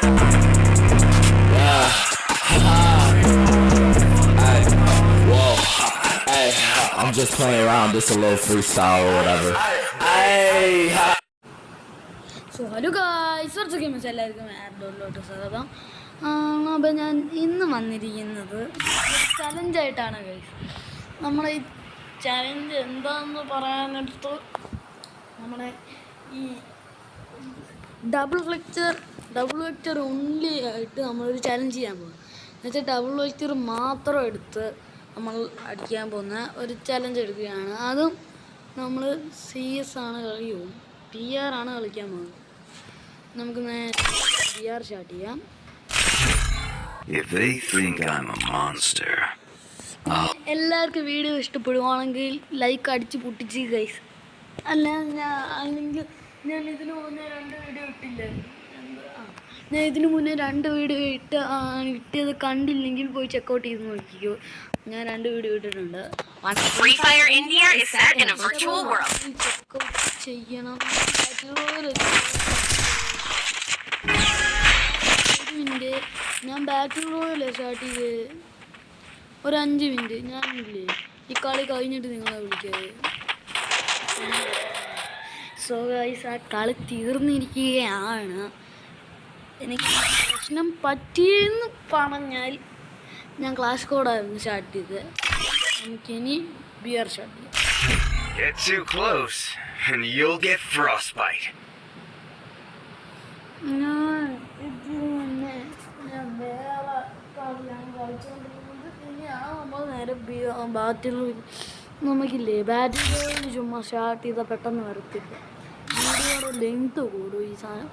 Yeah. Hey, whoa. Hey, I'm just playing around, just a little freestyle or whatever. Hey. So hello guys, കുറച്ച് games എല്ലാവർക്കും ആപ്ഡോറിലോട്ട് സ്വാഗതം. അപ്പോൾ ഞാൻ ഇന്ന് വന്നിരിക്കുന്നത് ചലഞ്ചായിട്ടാണ് ഗൈസ്. നമ്മുടെ ഈ ചലഞ്ച് എന്താണെന്ന് പറയാനെടുത്ത് നമ്മുടെ ഈ ഡബിൾ വെക്ചർ ഓൺലി ആയിട്ട് നമ്മളൊരു ചലഞ്ച് ചെയ്യാൻ പോകും. എന്നുവെച്ചാൽ ഡബിൾ വെക്ചർ മാത്രം എടുത്ത് നമ്മൾ അടിക്കാൻ പോകുന്ന ഒരു ചലഞ്ച് എടുക്കുകയാണ്. അതും നമ്മൾ CS ആണ് കളിയും PR ആണ് കളിക്കാൻ പോകുന്നത്. നമുക്ക് PR സ്റ്റാർട്ട് ചെയ്യാം. എല്ലാവർക്കും വീഡിയോ ഇഷ്ടപ്പെടുവാണെങ്കിൽ ലൈക്ക് അടിച്ച് പൊട്ടിച്ച് ഗൈസ്. അല്ലെങ്കിൽ ഞാൻ ഇതിന് മുന്നേ 2 വീഡിയോ ഇട്ടില്ല. ഞാൻ ഇതിന് മുന്നേ 2 വീഡിയോ ഇട്ടത് കണ്ടില്ലെങ്കിൽ പോയി ചെക്കൗട്ട് ചെയ്ത് നോക്കിക്കോ. ഞാൻ 2 വീഡിയോ ഇട്ടിട്ടുണ്ട്. ചെക്കൗട്ട് ചെയ്യണം. ഞാൻ ബാറ്റിൽ റോയല്ലേ സ്റ്റാർട്ട് ചെയ്ത് ഒരു 5 മിനിറ്റ്. ഞാനില്ലേ ഈ കളി കഴിഞ്ഞിട്ട് നിങ്ങളെ വിളിക്കാതെ. സോ ഗൈസ്, ആ കളി തീർന്നിരിക്കുകയാണ്. എനിക്ക് പ്രശ്നം പറ്റിയെന്ന് പറഞ്ഞാൽ ഞാൻ ക്ലാസ് കോഡായിരുന്നു സ്റ്റാർട്ട് ചെയ്ത്. നമുക്കിനി ബിയർ സ്റ്റാർട്ട് ചെയ്യാം. Get too close and you'll get frostbite. ഞാൻ വേറെ കളിയാണ് കളിച്ചുകൊണ്ടിരിക്കുന്നത്. ഇനി ആകുമ്പോൾ നേരെ ബാറ്റിൽ നമുക്കില്ലേ ബാറ്റിൽ ചുമ്മാ സ്റ്റാർട്ട് ചെയ്താൽ പെട്ടെന്ന് വരത്തില്ല. വീഡിയോയുടെ ലെങ്ത് കൂടും ഈ സാധനം.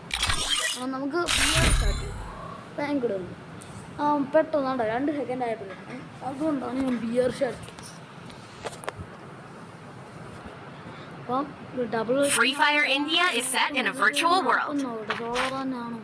നമുക്ക് ബിയർ സ്റ്റാർട്ട് ചെയ്യും. ഭയങ്കര പെട്ടെന്ന് 2 സെക്കൻഡ് ആയപ്പോഴാണ്. അതുകൊണ്ടാണ് ഞാൻ ബിയർ സ്റ്റാർട്ട് ചെയ്തത്. അപ്പം double Free Fire India is set in a virtual world. സോളാനാണോ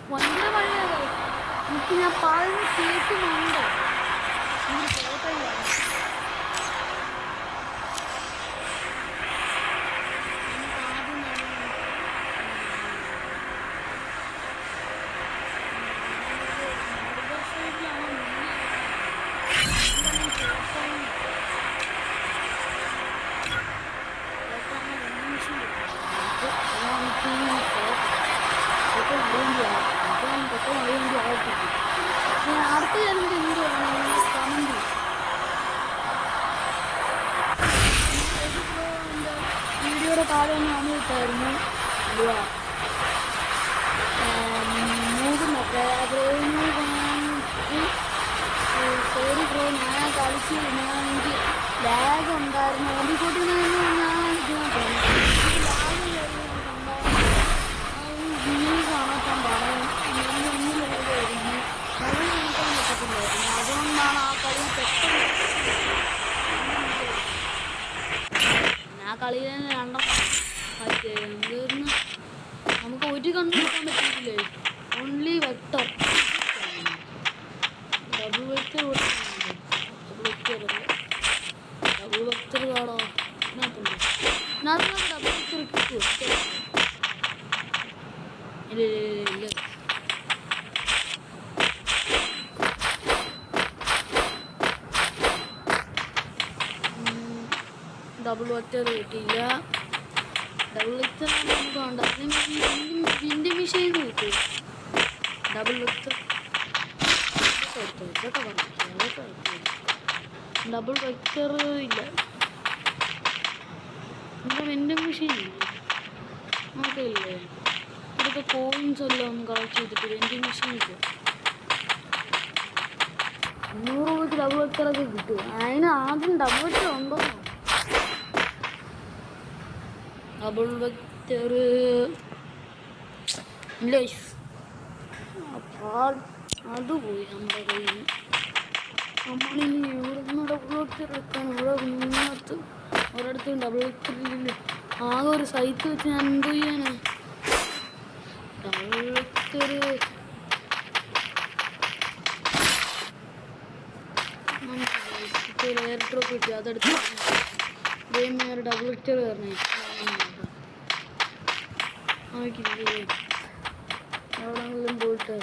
ഭയങ്കര മഴയാണ്. എനിക്ക് ഞാൻ പറയുന്ന കേൾക്കുന്നുണ്ട്. അടുത്ത ചലഞ്ച് എന്തുവാണ് കമന്റ് വീഡിയോയുടെ താഴെ ഒന്ന് വന്നിട്ടായിരുന്നു. സോറി ബ്രോ, ഞാൻ കളിച്ച് എനിക്ക് ലാഗ് ഉണ്ടായിരുന്നു. ഓടിക്കൂട്ടി ഞാൻ കാണാൻ പറയാം. അതുകൊണ്ടാണ് ആ കളി പെട്ടെന്ന് ആ കളിയിൽ തന്നെ 2 തീർന്ന് നമുക്ക് ഒരു കണ്ടു നോക്കാൻ പറ്റിയിട്ടില്ലേ. ഓൺലി വെക്ടർ ഡബിൾ വെക്ടർ കാടോ ഇതിനകത്തുണ്ട്. ഡബിൾ വെക്ടർ കിട്ടുമോ? ഇല്ല. ഡബിൾ വെക്ടർ കിട്ടിയില്ല. ഡബിൾ വെക്ടർ നമുക്ക് വേണ്ട. വിൻഡ് മിഷീൻ കിട്ടും. ഡബിൾ വെക്ടർ ഡബിൾ വെക്ടർ ഇല്ല. നമ്മുടെ വിൻഡ് മെഷീൻ നമുക്കില്ലേ ഇതൊക്കെ കോയിൻസ് എല്ലാം ഒന്ന് കളക്ട് ചെയ്തിട്ട് വിൻഡ് മെഷീൻ കിട്ടും. 100 രൂപയ്ക്ക് ഡബിൾ വെക്ടറൊക്കെ കിട്ടും. അതിന് ആദ്യം ഡബിൾ വെക്ടർ ഉണ്ടോ? ഡബിൾ ഒരു ഇല്ല അപ്പോൾ അത് പോയി നമ്മുടെ കയ്യിൽ നിന്ന്. നമ്മളിനി ഇവിടെ നിന്ന് ഡബിൾ വെക്ടർ എടുക്കാൻ ഇവിടെ മുന്നോട്ട് ഒരിടത്തും ഡബിൾ വെക്ടറില്ല. ആകെ ഒരു സൈറ്റ് വെച്ച് ഞാൻ എന്തോ ചെയ്യാനാ ഡബിൾ വെക്ടർ എയർ ഡ്രോപ്പ് കിട്ടി അതെടുത്ത് ഗെയിം ഒരു ഡബിൾ വെക്ടർ കയറണേ നോക്കില്ലേ എവിടെയെങ്കിലും പോയിട്ട്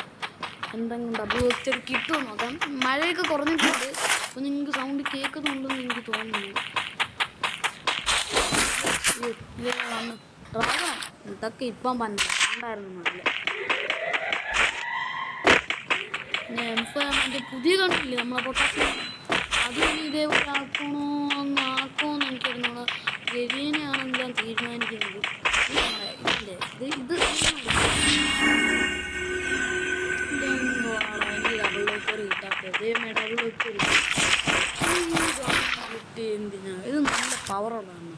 എന്തെങ്കിലും ഡബിൾ വെക്ടർ കിട്ടുമോ നോക്കാം. മഴയൊക്കെ കുറഞ്ഞിട്ടുണ്ട് അപ്പോൾ നിങ്ങൾക്ക് സൗണ്ട് കേൾക്കുന്നുണ്ടെന്ന് എനിക്ക് തോന്നുന്നു. ഡ്രാഗൺ ഇതൊക്കെ ഇപ്പം പണ്ടായിരുന്നു നല്ല പിന്നെ മറ്റേ പുതിയ കണ്ടില്ലേ നമ്മളെ പൊട്ടാസ്യം അത് ഇനി ഇതേപോലെ ആക്കണോ ആക്കോന്ന് എനിക്കറിഞ്ഞോളാം. ഗവീനെയാണെന്ന് ഞാൻ തീരുമാനിക്കുന്നത്. ഇല്ലേ ഇത് എനിക്ക് ഡബിൾ വെക്കർ കിട്ടാത്തത് ഡബിൾ വെക്കർ കിട്ടി എന്തിനാ ഇത് നല്ല പവറുള്ളതാണ്.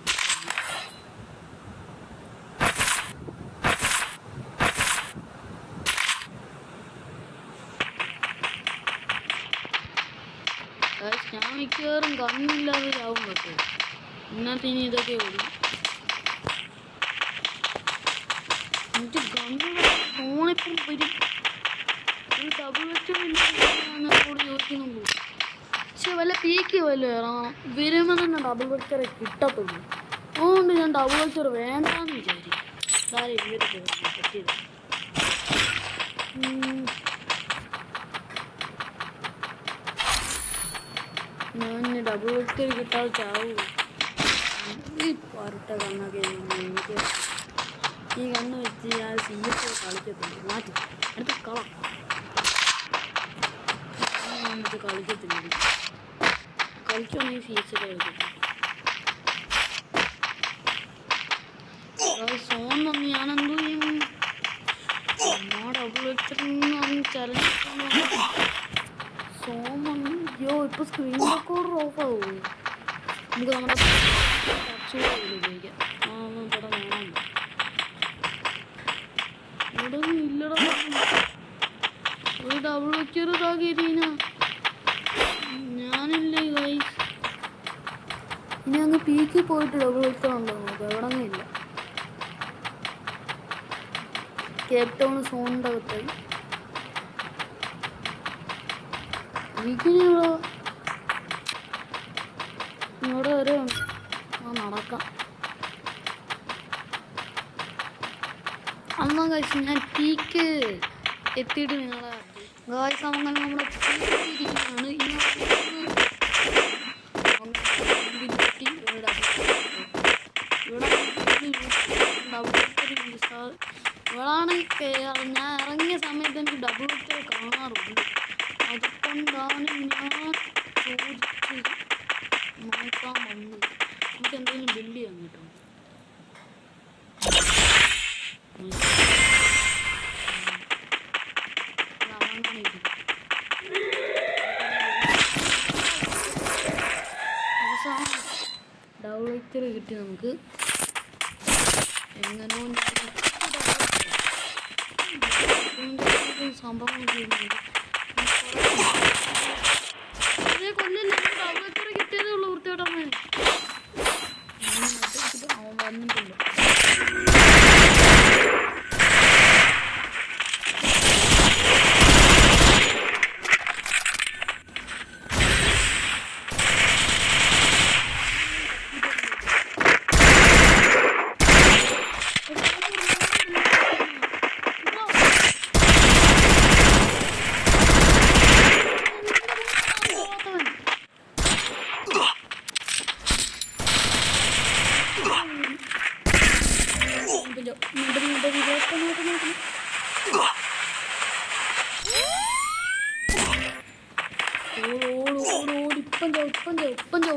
ഞാൻ മിക്കവാറും കണ്ണില്ലാതെ ചാവും പറ്റേ ഇന്നത്തെ ഇനി ഇതൊക്കെ ഓടി എനിക്ക് കണ്ണില്ല ഫോണിപ്പം വരും. ഒരു ഡബിൾ വെക്ടറിനോട് ചോദിക്കുന്നുള്ളൂ. പക്ഷെ വല്ല പീക്ക് വല്ല വരുമ്പോൾ തന്നെ ഡബിൾ വെക്ടറെ കിട്ടത്തുള്ളൂ. അതുകൊണ്ട് ഞാൻ ഡബിൾ വെക്ടർ വേണ്ടാന്ന് വിചാരിക്കും. അതാരും ഇവർക്ക് പറ്റിയത് ഞാൻ ഡബിൾ വെക്ടർ കിട്ടാതെ ചാവൂ. ഈ പരട്ട കണ്ണൊക്കെ എനിക്ക് ഈ കണ്ണ് വെച്ച് ഞാൻ സീരിയസ് കളിക്കത്തില്ല. മാറ്റി അടുത്ത കള കളിക്കത്തില്ല. കളിക്കുവാണെങ്കിൽ സീരിയസ് കളിക്കത്തില്ല. സോൺ വന്ന് ഞാനെന്തോ ചെയ്യും. ഡബിൾ വെക്ടറിന് ചലഞ്ച് സോമയോ ഇപ്പൊ സ്ക്രീൻ റെക്കോർഡർ ഓഫ് ആവുമോ? നമുക്ക് നമ്മുടെ ഉപയോഗിക്കാം. ഇവിടെ വേണം ഇവിടെ ഇല്ലടാ ഒരു ഡബിൾ വെക്ടർ ഇതാക്കിയിട്ടീന ഞാനില്ലേ ഗൈസ്. ഇനി അങ്ങ് പീക്കി പോയിട്ട് ഡബിൾ വെക്ടർ ഉണ്ടോ നോക്കാം. എവിടെ അങ്ങ് ഇല്ല. കേപ്പ് ടൗൺ സോണിൻ്റെ അകത്തായി ഇവിടെ വരെ നടക്കാം. അമ്മ കഴിച്ച് ഞാൻ പീക്ക് എത്തിയിട്ട് നിങ്ങളെ ഗായ്സ് അങ്ങനെ നമ്മുടെ പീക്കിരിക്കുകയാണ്. ഇവിടാണ് ഞാൻ ഇറങ്ങിയ സമയത്ത് എനിക്ക് ഡബിൾ വെക്ടർ കാണാറുണ്ട്. അതുകൊണ്ടാണ് ഞാൻ ചോദിച്ച് നോക്കാൻ വന്നത്. നമുക്ക് എന്തെങ്കിലും ബിൽഡ് ചെയ്യാൻ കേട്ടോ. അവസാനം ഡബിൾ വെക്ടർ കിട്ടി നമുക്ക്. എങ്ങനെയോ സംഭവം ചെയ്യുന്നുണ്ട്. കൊല്ലല്ലേ ഡബിൾ വെക്ടർ കിട്ടിയതേ ഉള്ളൂ വൃത്തിയോട്ടമ്മ. അവൻ വന്നിട്ടില്ല.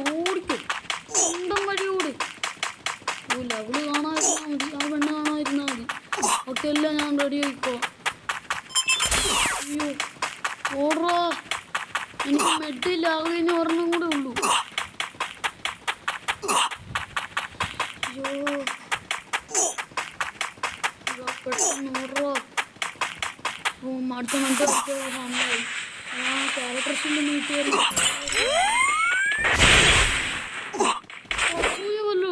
ഓടിക്കും സ്വന്തം വഴി ഓടി. ലവള് കാണാതിരുന്നാൽ മതി, ആ പെണ്ണ് കാണാതിരുന്നാൽ മതി. ഒക്കെ എല്ലാം ഞാൻ റെഡി ആയിക്കോ. അയ്യോ ഓടാ, എനിക്ക് മെഡില്ല, ആകെ ഇനി ഒരെണ്ണം കൂടെ ഉള്ളൂ. അയ്യോ പെട്ടെന്ന് ഓർഡറോ അടുത്ത മണിക്ക് സമയമായി. ക്യാരക്ടർസിൻ്റെ നീട്ടിയാൽ വല്ലോ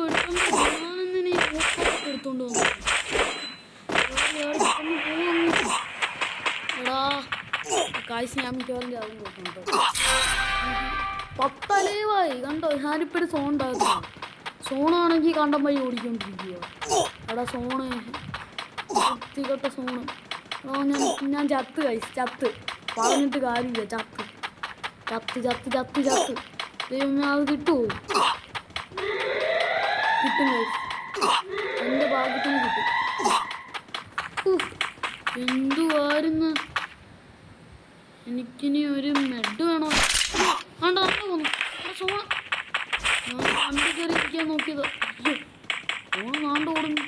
ഞാനെന്തിനെ എടുത്തോണ്ട് വന്നു. എടാ കാശ് ഞാൻ മിക്കവാറും ചാവും നോക്കുന്നുണ്ടോ. 10 അലവായി കണ്ടോ. ഞാനിപ്പോൾ ഒരു സോൺ ഉണ്ടാകുന്നു. സോണാണെങ്കിൽ കണ്ടം വഴി ഓടിക്കൊണ്ടിരിക്കുക. എടാ സോണ് വൃത്തികെട്ട സോണ്. ഞാൻ ചത്ത് കൈസ് ചത്ത് പറഞ്ഞിട്ട് കാര്യമില്ല. ചത്ത് ചത്ത് ചത്ത് ചത്ത് ചത്ത് ദൈവമേ അത് കിട്ടുമോ? കിട്ടും കൈസ്. എൻ്റെ ഭാഗ്യത്തിന് കിട്ടും. എന്തുവായിരുന്നു. എനിക്കിനി ഒരു മെഡ് വേണോ? ആണ്ട നല്ല പോന്നു സോണ. ഞാൻ വണ്ടി കയറി ഇരിക്കാൻ നോക്കിയത്. അയ്യോ സോണ നാണ്ട് ഓടുന്നു.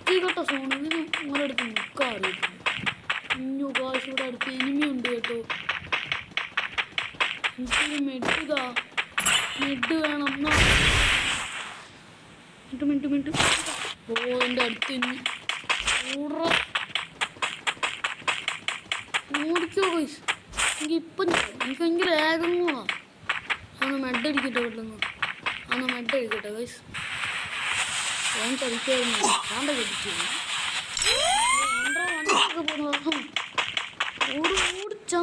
കേട്ടോ സോണ ഇതിന് നിങ്ങളുടെ അടുത്ത് നിൽക്കാൻ അറിയത്തില്ല. ഇഞ്ഞു കാശ് ഇവിടെ അടുത്ത് എനിമി ഉണ്ട് കേട്ടോ. എനിക്കൊരു മെഡ് വേണം. മിനിറ്റ് ഓ എൻ്റെ അടുത്ത് ഇനി ഓടിക്കോ കൈസ്. എനിക്കിപ്പം എനിക്ക് ഭയങ്കര ഏകങ്ങോ. അന്ന് മെഡ് അടിക്കട്ടെ വീട്ടിലൊന്ന്. അന്ന് മെഡ് അടിക്കട്ടെ കൈസ്. ഞാൻ ചതിക്കായിരുന്നു. കാണ്ട കടിച്ചു ഓടിച്ചോ.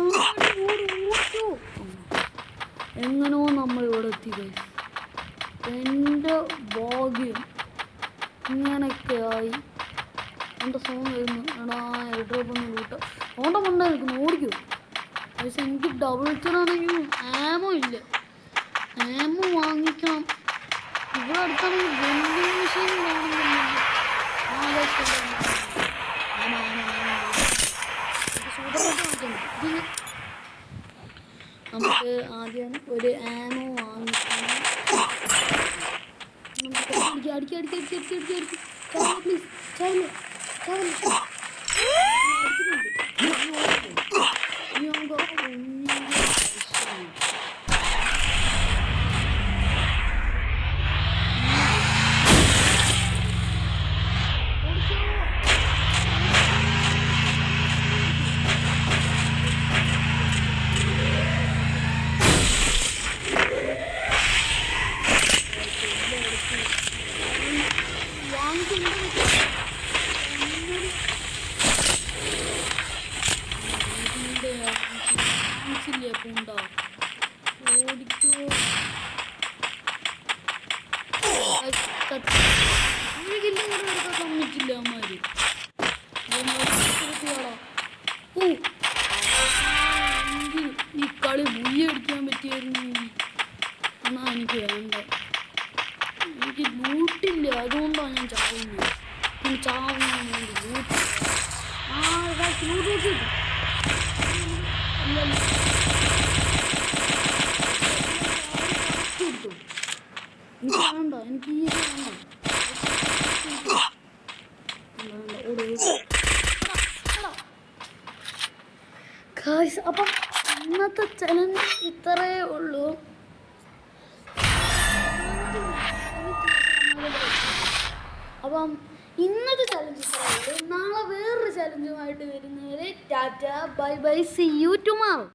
എങ്ങനോ നമ്മൾ ഇവിടെ എത്തി കൈസ്. എൻ്റെ ഭാഗ്യം ഇങ്ങനെയൊക്കെ ആയി. എൻ്റെ ഫോൺ വരുന്നു. എടാ എയർഡ്രോപ്പൊന്ന് കൂട്ട ഓണ്ട കൊണ്ടേ നിൽക്കുന്നു. ഓടിക്കോ പക്ഷെ എനിക്ക് ഡബിൾ വെച്ചതാണെങ്കിൽ ആമോ ഇല്ല. ആമോ വാങ്ങിക്കണം. ഇവിടെ അടുത്താണ് വെൻഡിങ് മെഷീൻ നമുക്ക് ആദ്യം ഒരു ആമോ വാങ്ങിക്കണം. പ്ലീസ് പൂണ്ടോ ഓടിക്കോ. എടുക്കാൻ സമ്മതിച്ചില്ല അമ്മമാര്. ഈ കളി ബുയ്യ അടിക്കാൻ പറ്റിയായിരുന്നു. എന്നാ എനിക്ക് വേണ്ട. എനിക്ക് ലൂട്ടില്ല. അതുകൊണ്ടാണ് ഞാൻ ചാവുന്നത്. ഞാൻ ചാവുന്നതിന് വേണ്ടി ലൂട്ട്. ലൂട്ട് കിട്ടും. എനിക്ക് വേണ്ട. എനിക്ക് ഈ വേണ്ട. അപ്പം ഇന്നത്തെ ചലഞ്ച് ഇത്രയേ ഉള്ളൂ. അപ്പം ഇന്നത്തെ ചലഞ്ച് ഇത്രയേ ഉള്ളൂ. നാളെ വേറൊരു ചലഞ്ചുമായിട്ട് വരുന്നവരെ ടാറ്റ bye bye. See you tomorrow.